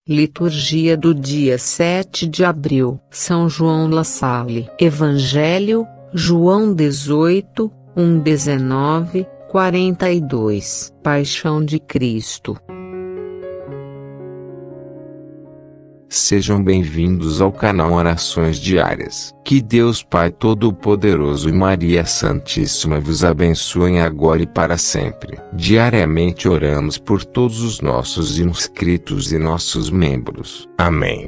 Liturgia do dia 7 de abril. São João La Salle. Evangelho, João 18, 19, 42. Paixão de Cristo. Sejam bem-vindos ao canal Orações Diárias. Que Deus Pai Todo-Poderoso e Maria Santíssima vos abençoem agora e para sempre. Diariamente oramos por todos os nossos inscritos e nossos membros. Amém.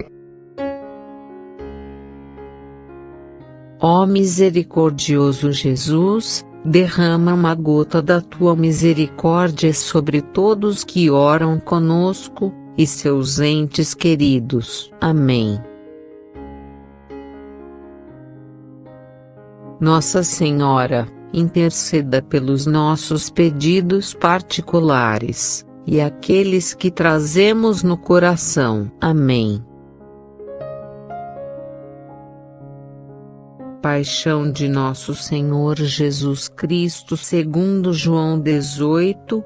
Ó misericordioso Jesus, derrama uma gota da tua misericórdia sobre todos que oram conosco e seus entes queridos. Amém. Nossa Senhora, interceda pelos nossos pedidos particulares, e aqueles que trazemos no coração. Amém. Paixão de Nosso Senhor Jesus Cristo segundo João 18,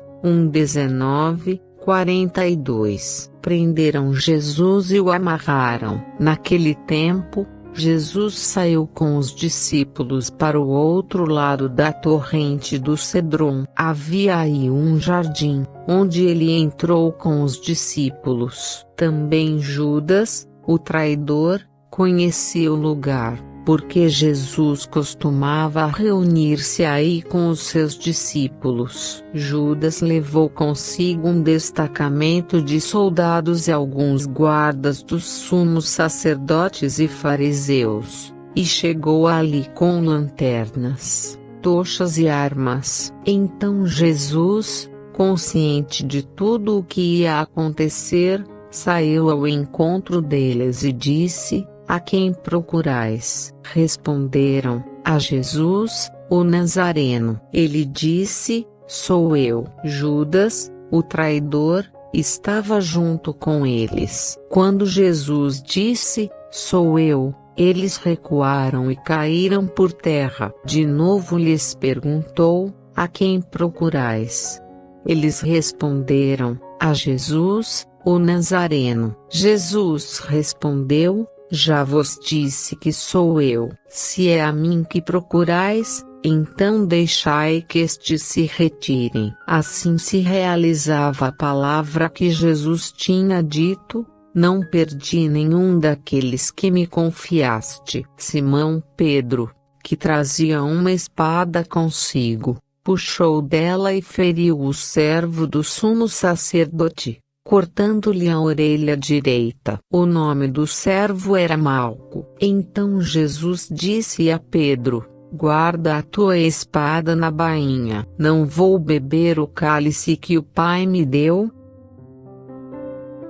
19, 42. Prenderam Jesus e o amarraram. Naquele tempo, Jesus saiu com os discípulos para o outro lado da torrente do Cedron. Havia aí um jardim, onde ele entrou com os discípulos. Também Judas, o traidor, conhecia o lugar, porque Jesus costumava reunir-se aí com os seus discípulos. Judas levou consigo um destacamento de soldados e alguns guardas dos sumos sacerdotes e fariseus, e chegou ali com lanternas, tochas e armas. Então Jesus, consciente de tudo o que ia acontecer, saiu ao encontro deles e disse: "A quem procurais?" Responderam: "A Jesus, o Nazareno." Ele disse: "Sou eu." Judas, o traidor, estava junto com eles. Quando Jesus disse: "Sou eu", eles recuaram e caíram por terra. De novo lhes perguntou: "A quem procurais?" Eles responderam: "A Jesus, o Nazareno." Jesus respondeu: "Já vos disse que sou eu. Se é a mim que procurais, então deixai que estes se retirem." Assim se realizava a palavra que Jesus tinha dito: "Não perdi nenhum daqueles que me confiaste." Simão Pedro, que trazia uma espada consigo, puxou dela e feriu o servo do sumo sacerdote, cortando-lhe a orelha direita. O nome do servo era Malco. Então Jesus disse a Pedro: "Guarda a tua espada na bainha. Não vou beber o cálice que o Pai me deu?"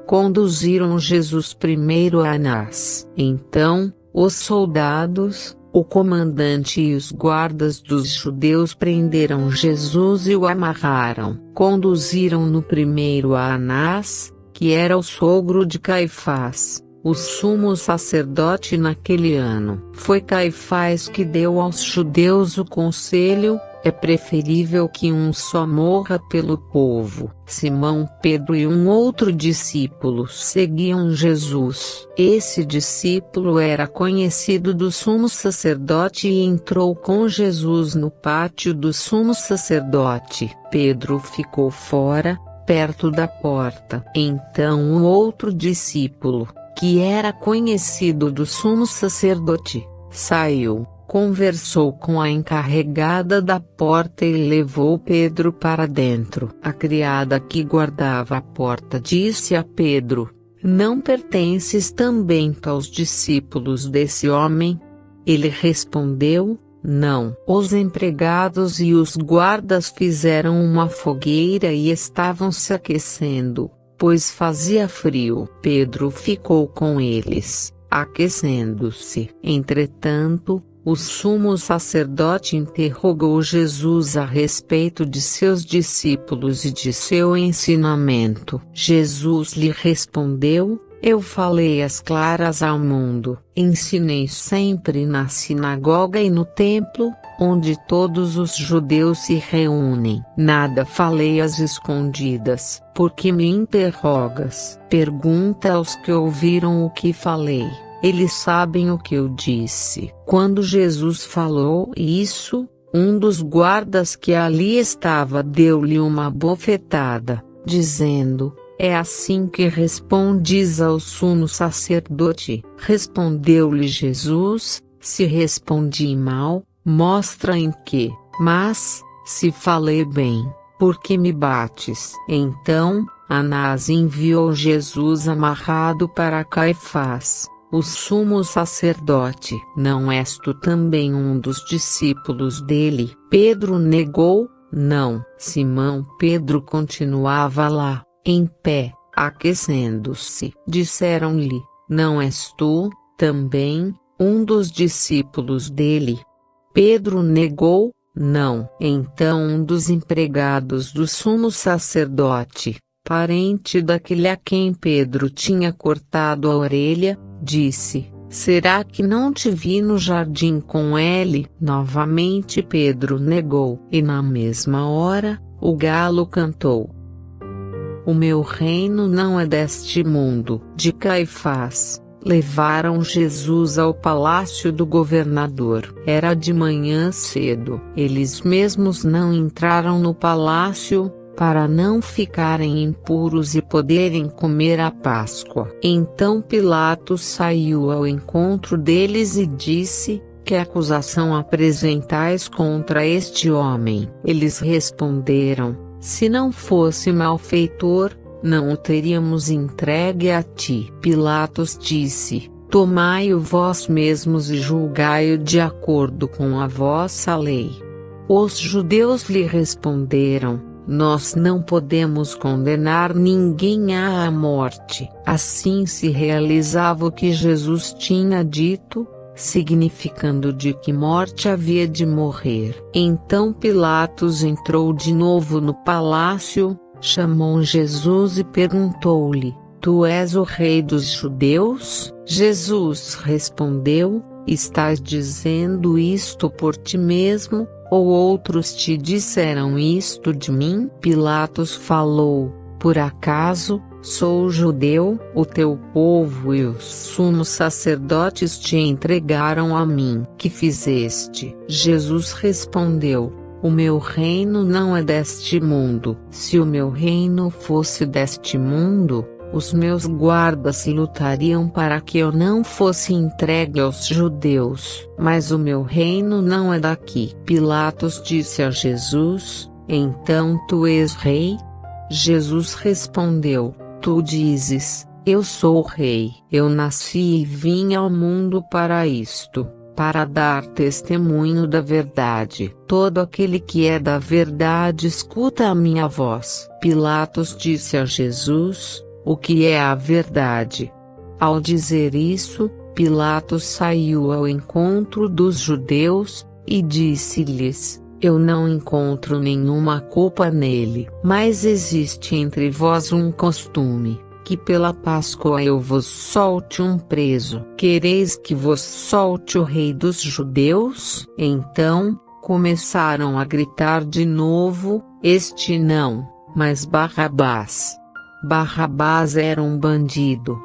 Conduziram Jesus primeiro a Anás. Então, os soldados, o comandante e os guardas dos judeus prenderam Jesus e o amarraram. Conduziram-no primeiro a Anás, que era o sogro de Caifás, o sumo sacerdote naquele ano. Foi Caifás que deu aos judeus o conselho: "É preferível que um só morra pelo povo." Simão Pedro e um outro discípulo seguiam Jesus. Esse discípulo era conhecido do sumo sacerdote e entrou com Jesus no pátio do sumo sacerdote. Pedro ficou fora, perto da porta. Então o outro discípulo, que era conhecido do sumo sacerdote, saiu, conversou com a encarregada da porta e levou Pedro para dentro. A criada que guardava a porta disse a Pedro: "Não pertences também aos discípulos desse homem?" Ele respondeu: "Não." Os empregados e os guardas fizeram uma fogueira e estavam se aquecendo, pois fazia frio. Pedro ficou com eles, aquecendo-se. Entretanto, o sumo sacerdote interrogou Jesus a respeito de seus discípulos e de seu ensinamento. Jesus lhe respondeu: "Eu falei às claras ao mundo. Ensinei sempre na sinagoga e no templo, onde todos os judeus se reúnem. Nada falei às escondidas. Por que me interrogas? Pergunta aos que ouviram o que falei. Eles sabem o que eu disse. Quando Jesus falou isso, um dos guardas que ali estava deu-lhe uma bofetada, dizendo: é assim que respondes ao sumo sacerdote? Respondeu-lhe Jesus: se respondi mal, mostra em que. Mas, se falei bem, por que me bates? Então, Anás enviou Jesus amarrado para Caifás, o sumo sacerdote. Não és tu também um dos discípulos dele? Pedro negou: não. Simão Pedro continuava lá, em pé, aquecendo-se. Disseram-lhe: não és tu também um dos discípulos dele? Pedro negou: não. Então um dos empregados do sumo sacerdote, parente daquele a quem Pedro tinha cortado a orelha, disse: será que não te vi no jardim com ele? Novamente Pedro negou. E na mesma hora, o galo cantou. O meu reino não é deste mundo. De Caifás, levaram Jesus ao palácio do governador. Era de manhã cedo. Eles mesmos não entraram no palácio, para não ficarem impuros e poderem comer a Páscoa. Então Pilatos saiu ao encontro deles e disse: que acusação apresentais contra este homem? Eles responderam: se não fosse malfeitor, não o teríamos entregue a ti. Pilatos disse: tomai-o vós mesmos e julgai-o de acordo com a vossa lei. Os judeus lhe responderam: nós não podemos condenar ninguém à morte. Assim se realizava o que Jesus tinha dito, significando de que morte havia de morrer. Então Pilatos entrou de novo no palácio, chamou Jesus e perguntou-lhe: tu és o rei dos judeus? Jesus respondeu: estás dizendo isto por ti mesmo, ou outros te disseram isto de mim? Pilatos falou: por acaso sou judeu? O teu povo e os sumos sacerdotes te entregaram a mim. Que fizeste? Jesus respondeu: o meu reino não é deste mundo. Se o meu reino fosse deste mundo, os meus guardas lutariam para que eu não fosse entregue aos judeus. Mas o meu reino não é daqui. Pilatos disse a Jesus: então tu és rei? Jesus respondeu: tu dizes, eu sou rei. Eu nasci e vim ao mundo para isto, para dar testemunho da verdade. Todo aquele que é da verdade escuta a minha voz. Pilatos disse a Jesus: o que é a verdade? Ao dizer isso, Pilatos saiu ao encontro dos judeus, e disse-lhes: eu não encontro nenhuma culpa nele. Mas existe entre vós um costume, que pela Páscoa eu vos solte um preso. Quereis que vos solte o rei dos judeus? Então, começaram a gritar de novo: este não, mas Barrabás. Barrabás era um bandido.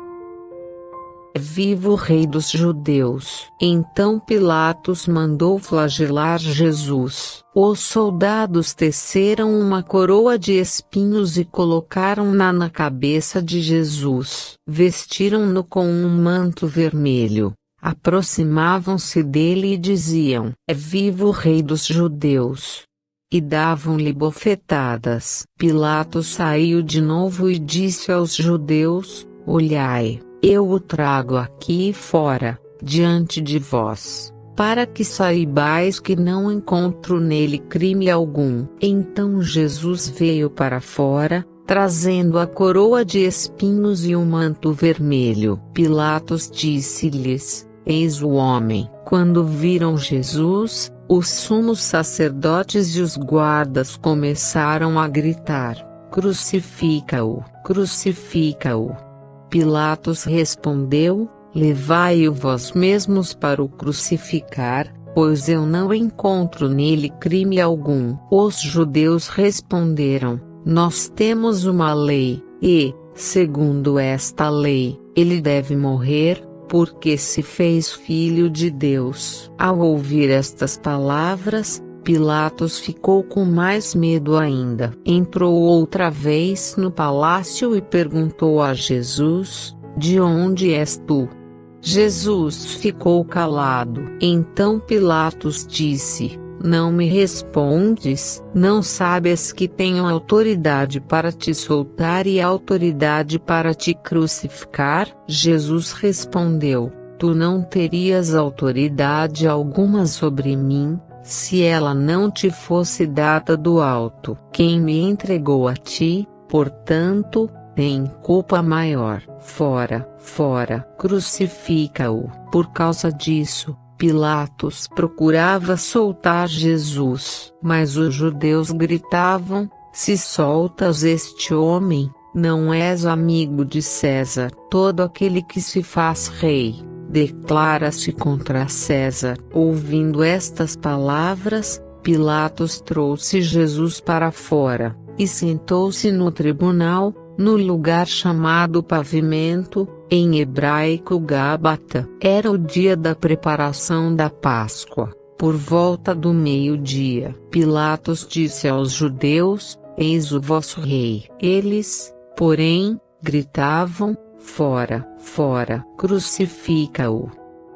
Viva o rei dos judeus! Então Pilatos mandou flagelar Jesus. Os soldados teceram uma coroa de espinhos e colocaram-na na cabeça de Jesus. Vestiram-no com um manto vermelho. Aproximavam-se dele e diziam: viva o rei dos judeus! E davam-lhe bofetadas. Pilatos saiu de novo e disse aos judeus: olhai, eu o trago aqui fora, diante de vós, para que saibais que não encontro nele crime algum. Então Jesus veio para fora, trazendo a coroa de espinhos e o manto vermelho. Pilatos disse-lhes: eis o homem. Quando viram Jesus, os sumos sacerdotes e os guardas começaram a gritar: crucifica-o, crucifica-o. Pilatos respondeu: levai-o vós mesmos para o crucificar, pois eu não encontro nele crime algum. Os judeus responderam: nós temos uma lei, e, segundo esta lei, ele deve morrer, porque se fez filho de Deus. Ao ouvir estas palavras, Pilatos ficou com mais medo ainda. Entrou outra vez no palácio e perguntou a Jesus: de onde és tu? Jesus ficou calado. Então Pilatos disse: não me respondes? Não sabes que tenho autoridade para te soltar e autoridade para te crucificar? Jesus respondeu: tu não terias autoridade alguma sobre mim, se ela não te fosse dada do alto. Quem me entregou a ti, portanto, tem culpa maior. Fora, fora, crucifica-o. Por causa disso, Pilatos procurava soltar Jesus, mas os judeus gritavam: se soltas este homem, não és amigo de César. Todo aquele que se faz rei, declara-se contra César. Ouvindo estas palavras, Pilatos trouxe Jesus para fora, e sentou-se no tribunal, no lugar chamado Pavimento, em hebraico Gábata. Era o dia da preparação da Páscoa. Por volta do meio-dia, Pilatos disse aos judeus: eis o vosso rei. Eles, porém, gritavam: fora, fora, crucifica-o.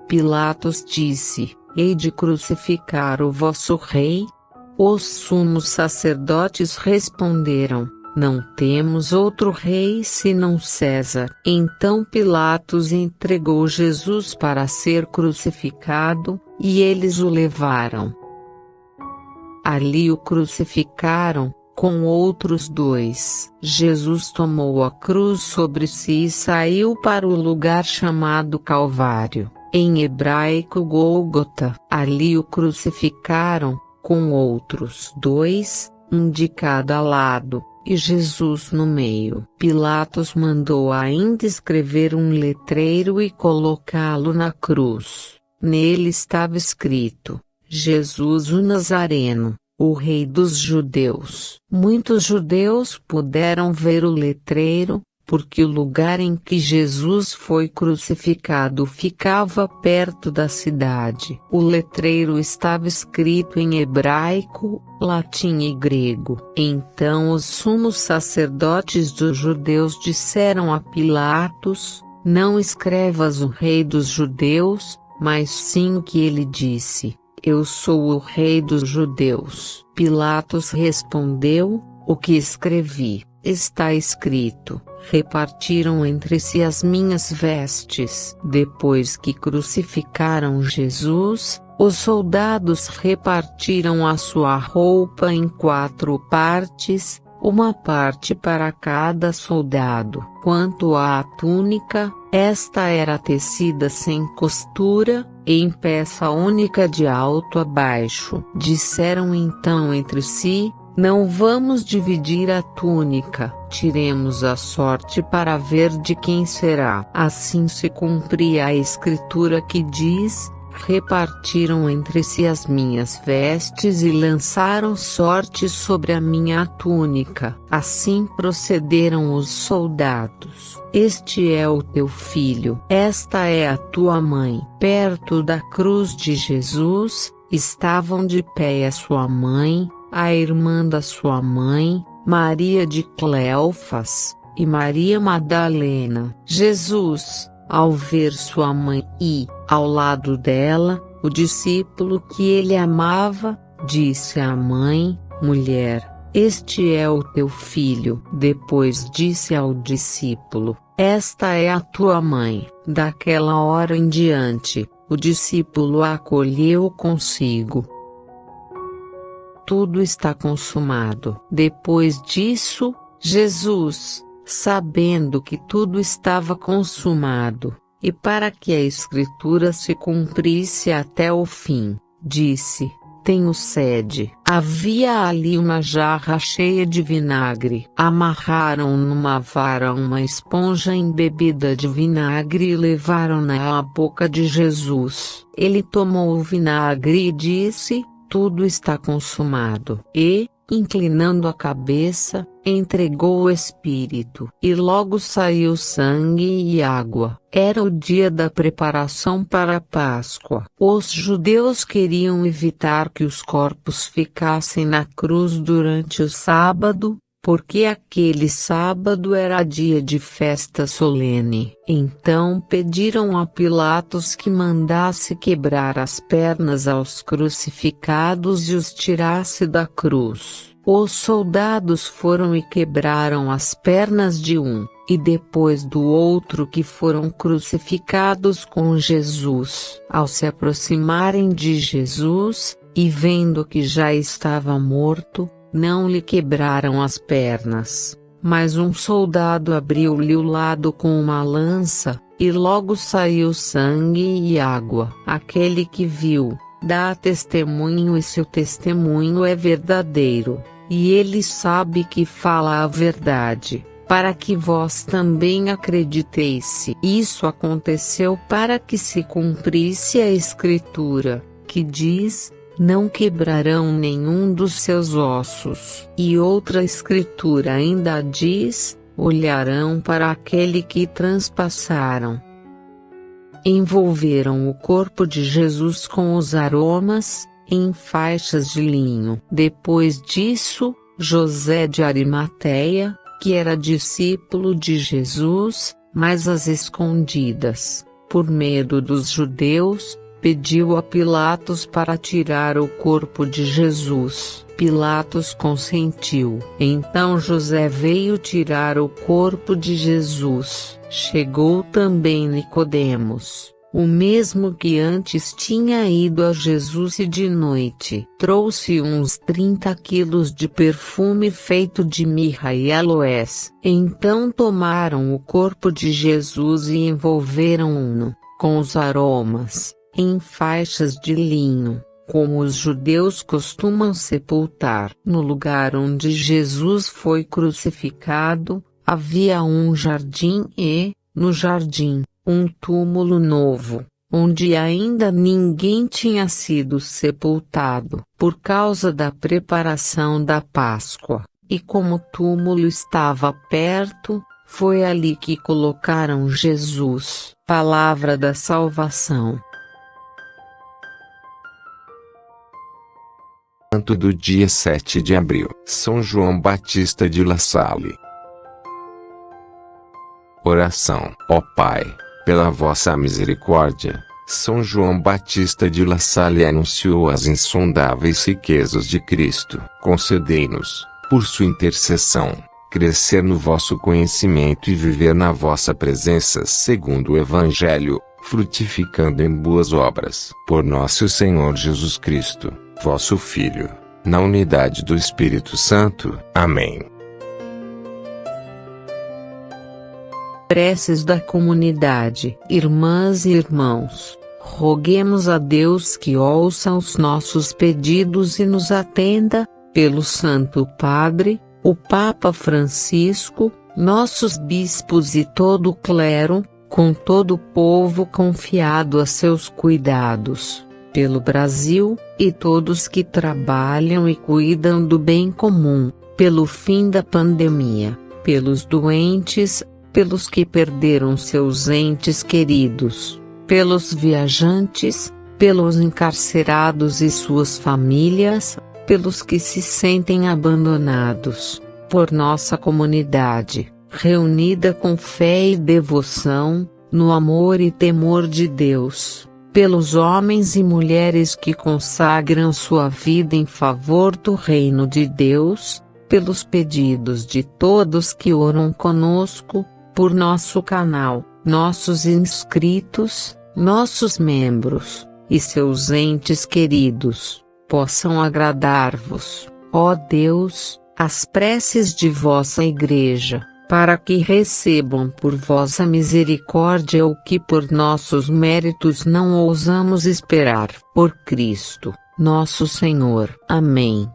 Pilatos disse: hei de crucificar o vosso rei? Os sumos sacerdotes responderam: não temos outro rei senão César. Então Pilatos entregou Jesus para ser crucificado, e eles o levaram. Ali o crucificaram, com outros dois. Jesus tomou a cruz sobre si e saiu para o lugar chamado Calvário, em hebraico Gólgota. Ali o crucificaram, com outros dois, um de cada lado, e Jesus no meio. Pilatos mandou ainda escrever um letreiro e colocá-lo na cruz. Nele estava escrito: Jesus o Nazareno, o Rei dos Judeus. Muitos judeus puderam ver o letreiro, porque o lugar em que Jesus foi crucificado ficava perto da cidade. O letreiro estava escrito em hebraico, latim e grego. Então os sumos sacerdotes dos judeus disseram a Pilatos: não escrevas o Rei dos Judeus, mas sim o que ele disse: eu sou o Rei dos Judeus. Pilatos respondeu: o que escrevi, está escrito. Repartiram entre si as minhas vestes. Depois que crucificaram Jesus, os soldados repartiram a sua roupa em 4 partes, uma parte para cada soldado. Quanto à túnica, esta era tecida sem costura, em peça única de alto a baixo. Disseram então entre si: não vamos dividir a túnica, tiremos a sorte para ver de quem será. Assim se cumpria a escritura que diz: repartiram entre si as minhas vestes e lançaram sorte sobre a minha túnica. Assim procederam os soldados. Este é o teu filho, esta é a tua mãe. Perto da cruz de Jesus, estavam de pé a sua mãe, a irmã da sua mãe, Maria de Cleofas, e Maria Madalena. Jesus, ao ver sua mãe e, ao lado dela, o discípulo que ele amava, disse à mãe: mulher, este é o teu filho. Depois disse ao discípulo: esta é a tua mãe. Daquela hora em diante, o discípulo a acolheu consigo. Tudo está consumado. Depois disso, Jesus, sabendo que tudo estava consumado, e para que a Escritura se cumprisse até o fim, disse: tenho sede. Havia ali uma jarra cheia de vinagre. Amarraram numa vara uma esponja embebida de vinagre e levaram-na à boca de Jesus. Ele tomou o vinagre e disse: tudo está consumado. E, inclinando a cabeça, entregou o Espírito. E logo saiu sangue e água. Era o dia da preparação para a Páscoa. Os judeus queriam evitar que os corpos ficassem na cruz durante o sábado, porque aquele sábado era dia de festa solene. Então pediram a Pilatos que mandasse quebrar as pernas aos crucificados e os tirasse da cruz. Os soldados foram e quebraram as pernas de um, e depois do outro, que foram crucificados com Jesus. Ao se aproximarem de Jesus, e vendo que já estava morto, não lhe quebraram as pernas, mas um soldado abriu-lhe o lado com uma lança, e logo saiu sangue e água. Aquele que viu, dá testemunho, e seu testemunho é verdadeiro, e ele sabe que fala a verdade, para que vós também acrediteis. Isso aconteceu para que se cumprisse a Escritura, que diz: não quebrarão nenhum dos seus ossos. E outra escritura ainda diz: olharão para aquele que transpassaram. Envolveram o corpo de Jesus com os aromas, em faixas de linho. Depois disso, José de Arimateia, que era discípulo de Jesus, mas às escondidas, por medo dos judeus, pediu a Pilatos para tirar o corpo de Jesus. Pilatos consentiu. Então José veio tirar o corpo de Jesus. Chegou também Nicodemos, o mesmo que antes tinha ido a Jesus, e de noite trouxe uns 30 quilos de perfume feito de mirra e aloés. Então tomaram o corpo de Jesus e envolveram-no com os aromas, em faixas de linho, como os judeus costumam sepultar. No lugar onde Jesus foi crucificado, havia um jardim e, no jardim, um túmulo novo, onde ainda ninguém tinha sido sepultado, por causa da preparação da Páscoa. E como o túmulo estava perto, foi ali que colocaram Jesus. Palavra da salvação. Santo do dia 7 de abril, São João Batista de La Salle. Oração. Ó Pai, pela vossa misericórdia, São João Batista de La Salle anunciou as insondáveis riquezas de Cristo. Concedei-nos, por sua intercessão, crescer no vosso conhecimento e viver na vossa presença segundo o Evangelho, frutificando em boas obras. Por nosso Senhor Jesus Cristo, vosso Filho, na unidade do Espírito Santo. Amém. Preces da comunidade. Irmãs e irmãos, roguemos a Deus que ouça os nossos pedidos e nos atenda, pelo Santo Padre, o Papa Francisco, nossos bispos e todo o clero, com todo o povo confiado a seus cuidados, pelo Brasil, e todos que trabalham e cuidam do bem comum, pelo fim da pandemia, pelos doentes, pelos que perderam seus entes queridos, pelos viajantes, pelos encarcerados e suas famílias, pelos que se sentem abandonados, por nossa comunidade, reunida com fé e devoção, no amor e temor de Deus, pelos homens e mulheres que consagram sua vida em favor do reino de Deus, pelos pedidos de todos que oram conosco, por nosso canal, nossos inscritos, nossos membros, e seus entes queridos, possam agradar-vos, ó Deus, as preces de vossa Igreja, para que recebam por vossa misericórdia o que por nossos méritos não ousamos esperar. Por Cristo, nosso Senhor. Amém.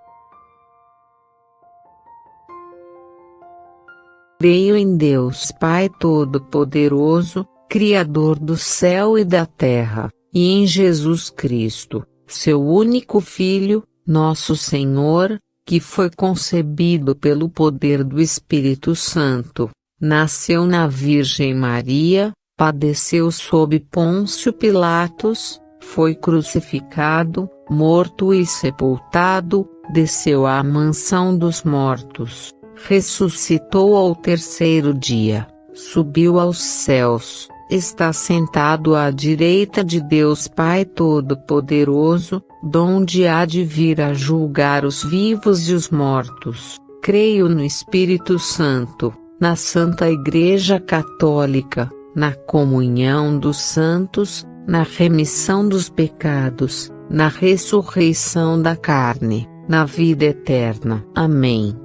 Creio em Deus Pai Todo-Poderoso, Criador do céu e da terra, e em Jesus Cristo, seu único Filho, nosso Senhor, que foi concebido pelo poder do Espírito Santo, nasceu na Virgem Maria, padeceu sob Pôncio Pilatos, foi crucificado, morto e sepultado, desceu à mansão dos mortos, ressuscitou ao terceiro dia, subiu aos céus, está sentado à direita de Deus Pai Todo-Poderoso, donde há de vir a julgar os vivos e os mortos. Creio no Espírito Santo, na Santa Igreja Católica, na comunhão dos santos, na remissão dos pecados, na ressurreição da carne, na vida eterna. Amém.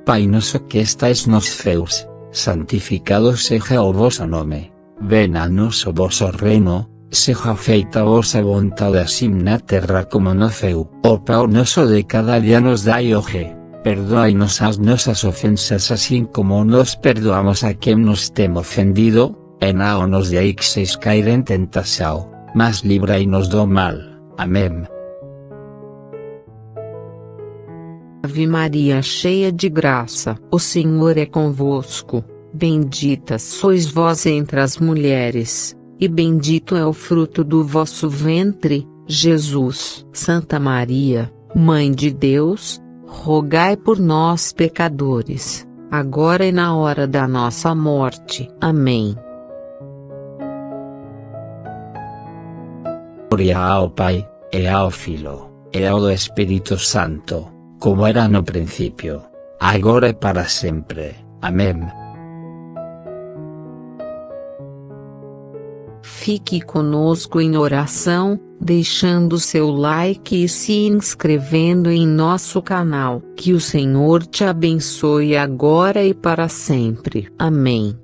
Pai nosso que estais nos céus, santificado seja o vosso nome. Venha a nós o vosso reino, seja feita a vossa vontade assim na terra como no céu. O pão nosso de cada dia nos dai hoje. Perdoai-nos as nossas ofensas assim como nos perdoamos a quem nos tem ofendido, e não nos deixeis cair em tentação, mas livrai-nos do mal. Amém. Ave Maria, cheia de graça, o Senhor é convosco. Bendita sois vós entre as mulheres, e bendito é o fruto do vosso ventre, Jesus. Santa Maria, Mãe de Deus, rogai por nós pecadores, agora e na hora da nossa morte. Amém. Glória ao Pai, e ao Filho, e ao Espírito Santo, como era no princípio, agora e para sempre. Amém. Fique conosco em oração, deixando seu like e se inscrevendo em nosso canal. Que o Senhor te abençoe agora e para sempre. Amém.